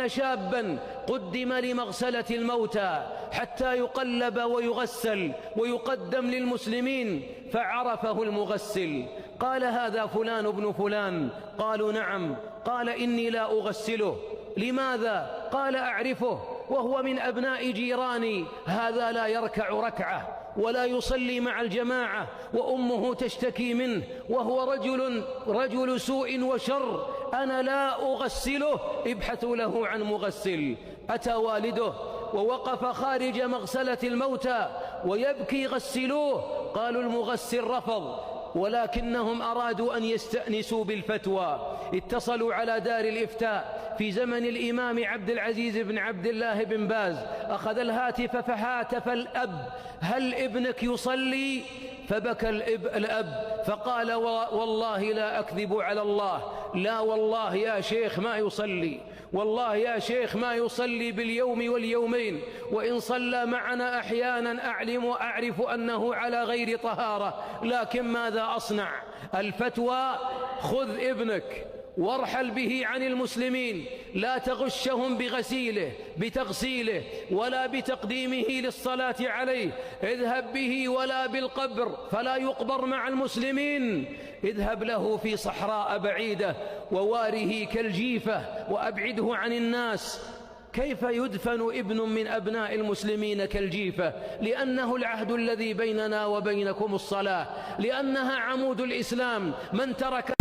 شابا قدم لمغسلة الموتى حتى يقلب ويغسل ويقدم للمسلمين، فعرفه المغسل، قال: هذا فلان بن فلان. قالوا: نعم. قال: إني لا أغسله. لماذا؟ قال: أعرفه، وهو من أبناء جيراني، هذا لا يركع ركعة ولا يصلي مع الجماعة، وأمه تشتكي منه، وهو رجل سوء وشر، أنا لا أغسله، ابحثوا له عن مغسل. أتى والده ووقف خارج مغسلة الموتى ويبكي: غسلوه. قالوا: المغسل رفض، ولكنهم أرادوا أن يستأنسوا بالفتوى. اتصلوا على دار الإفتاء في زمن الإمام عبد العزيز بن عبد الله بن باز، أخذ الهاتف فهاتف الأب: هل ابنك يصلي؟ فبكى الأب فقال: والله لا أكذب على الله، لا والله يا شيخ ما يصلي، والله يا شيخ ما يصلي باليوم واليومين، وإن صلى معنا أحيانا أعرف أنه على غير طهارة، لكن ماذا أصنع؟ الفتوى: خذ ابنك وارحل به عن المسلمين، لا تغشهم بتغسيله ولا بتقديمه للصلاة عليه، اذهب به ولا بالقبر فلا يقبر مع المسلمين، اذهب له في صحراء بعيدة وواره كالجيفة وأبعده عن الناس. كيف يدفن ابن من أبناء المسلمين كالجيفة؟ لأنه العهد الذي بيننا وبينكم الصلاة، لأنها عمود الإسلام، من ترك